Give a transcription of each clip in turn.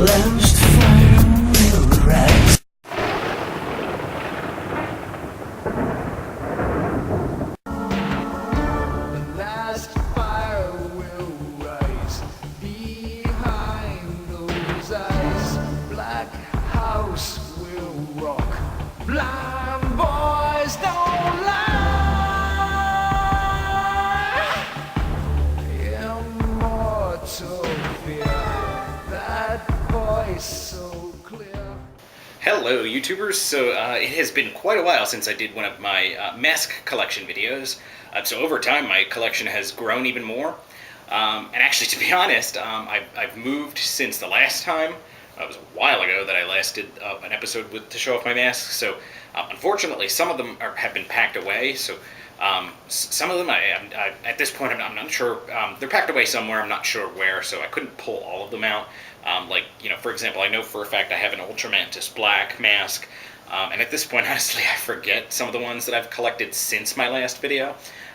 last fire will rise. The last fire will rise behind those eyes. Black house will rock. Blind boys don't lie. Immortal fear. That voice so clear. Hello YouTubers, so it has been quite a while since I did one of my mask collection videos, so over time my collection has grown even more, and actually to be honest, I've moved since the last time. It was a while ago that I last did an episode to show off my masks, so unfortunately some of them have been packed away, so some of them I at this point I'm not sure, they're packed away somewhere, I'm not sure where, so I couldn't pull all of them out. Like, you know, for example, I know for a fact I have an Ultramantis black mask, and at this point, honestly, I forget some of the ones that I've collected since my last video,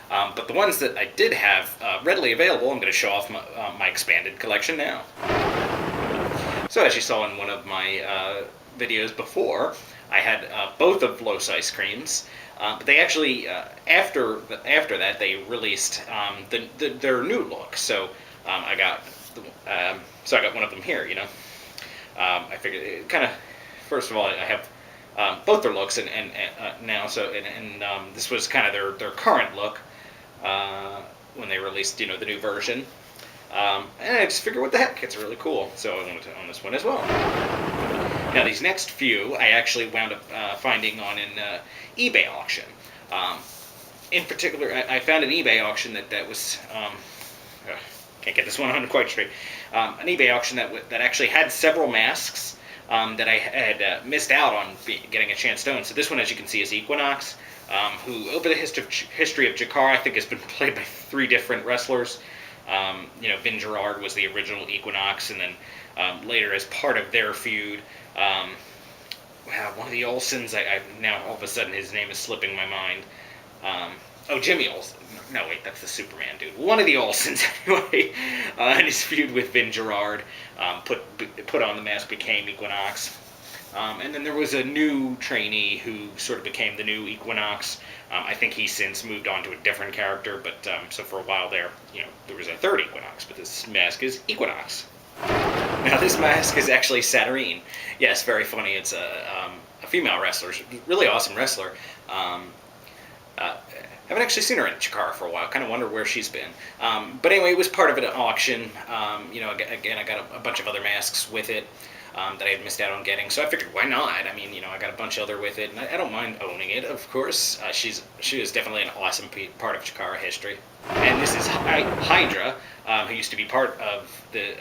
but the ones that I did have readily available, I'm going to show off my expanded collection now. So as you saw in one of my videos before, I had both of Los Ice Creams, but they actually, after that, they released their new look, so I got one of them here, you know. I figured it kind of, first of all, I have both their looks and now, so this was kind of their current look when they released, you know, the new version. And I just figured, what the heck, it's really cool, so I wanted to own this one as well. Now these next few I actually wound up finding on an eBay auction. In particular, I found an eBay auction that was can't get this one on quite straight. An eBay auction that actually had several masks that I had missed out on getting a chance to own. So this one, as you can see, is Equinox, who over the history of Jakar, I think has been played by 3 different wrestlers. You know, Vin Gerard was the original Equinox, and then later as part of their feud, one of the Olsens, I now all of a sudden his name is slipping my mind. Oh, Jimmy Olsen. No, wait, that's the Superman dude. One of the Olsens, anyway, in his feud with Vin Gerard, put on the mask, became Equinox. And then there was a new trainee who sort of became the new Equinox. I think he's since moved on to a different character, but so for a while there, you know, there was a 3rd Equinox, but this mask is Equinox. Now this mask is actually Saturnine. Yes, very funny. It's a female wrestler, really awesome wrestler. Haven't actually seen her in Chikara for a while. Kind of wonder where she's been. But anyway, it was part of an auction. You know, again, I got a bunch of other masks with it that I had missed out on getting. So I figured, why not? I mean, you know, I got a bunch of other with it, and I don't mind owning it, of course. She is definitely an awesome part of Chikara history. And this is Hydra, who used to be part of the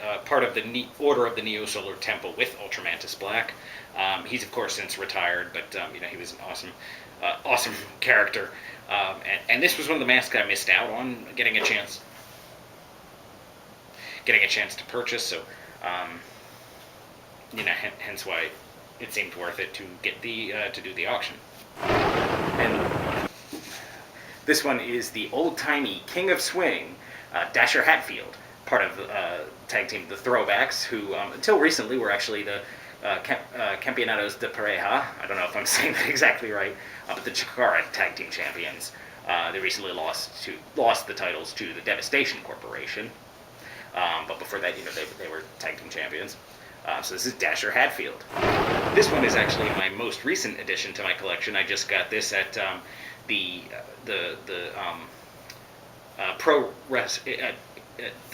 Order of the Neo Solar Temple with Ultramantis Black. He's of course since retired, but you know, he was an awesome character. And this was one of the masks I missed out on getting a chance to purchase. So, you know, hence why it seemed worth it to get to do the auction. And this one is the old-timey King of Swing, Dasher Hatfield, part of the tag team The Throwbacks, who until recently were actually the Campeonatos de Pareja. I don't know if I'm saying that exactly right, but the Chikara tag team champions. They recently lost the titles to the Devastation Corporation, but before that, you know, they were tag team champions. So this is Dasher Hatfield. This one is actually my most recent addition to my collection. I just got this at the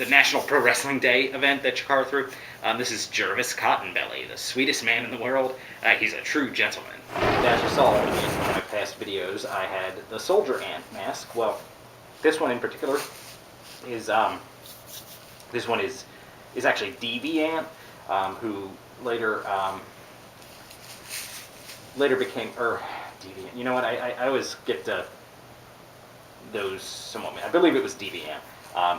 National Pro Wrestling Day event that Chikara threw. This is Jervis Cottonbelly, the sweetest man in the world. He's a true gentleman. As you saw in one of my past videos, I had the Soldier Ant mask. Well, this one in particular is actually DV Ant, who later became Deviant. You know what? I always get those somewhat. I believe it was Deviant,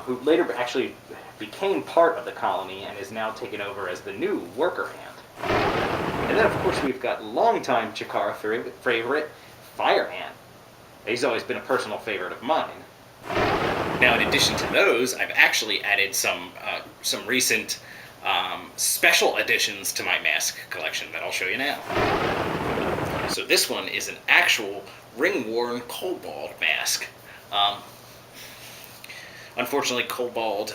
who later actually became part of the colony and is now taken over as the new Worker Ant. And then, of course, we've got longtime Chikara favorite, Fire Ant. He's always been a personal favorite of mine. Now, in addition to those, I've actually added some recent special additions to my mask collection that I'll show you now. So this one is an actual ring-worn kobold mask. Unfortunately, kobold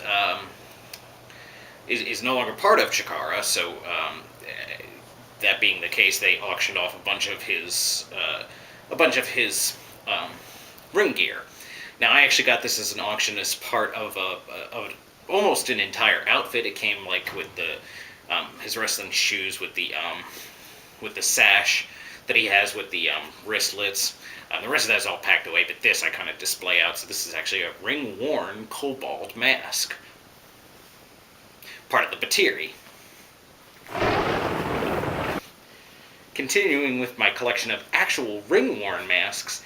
is no longer part of Chikara, so that being the case, they auctioned off a bunch of his ring gear. Now, I actually got this as an auction as part of almost an entire outfit. It came like with his wrestling shoes, with the sash that he has, with the wristlets. The rest of that is all packed away, but this I kind of display out. So this is actually a ring-worn kobold mask, part of the Batiri. Continuing with my collection of actual ring-worn masks,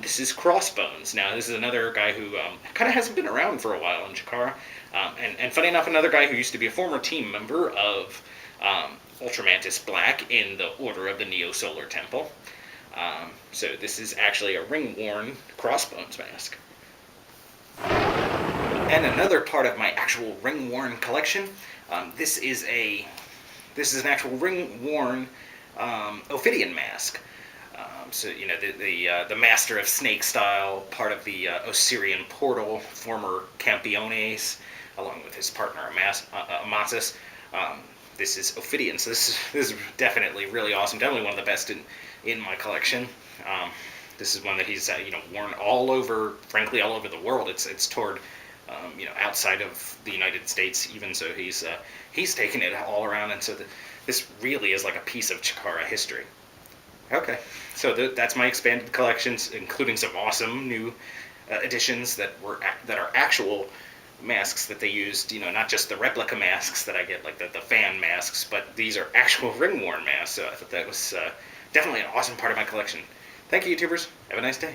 this is Crossbones. Now, this is another guy who kind of hasn't been around for a while in Chikara. And funny enough, another guy who used to be a former team member of Ultramantis Black in the Order of the Neo-Solar Temple. So this is actually a ring-worn Crossbones mask. And another part of my actual ring-worn collection, this is an actual ring-worn Ophidian mask. So, you know, the Master of Snake style, part of the Osirian portal, former Campiones, along with his partner Amasis. This is Ophidian, so this is definitely really awesome. Definitely one of the best in my collection. This is one that he's worn all over, frankly, all over the world. It's toured outside of the United States even, so he's taken it all around, and so this really is like a piece of Chikara history. Okay, so that's my expanded collections, including some awesome new additions that are actual masks that they used, not just the replica masks that I get, like the fan masks, but these are actual ring-worn masks, so I thought that was definitely an awesome part of my collection. Thank you, YouTubers. Have a nice day.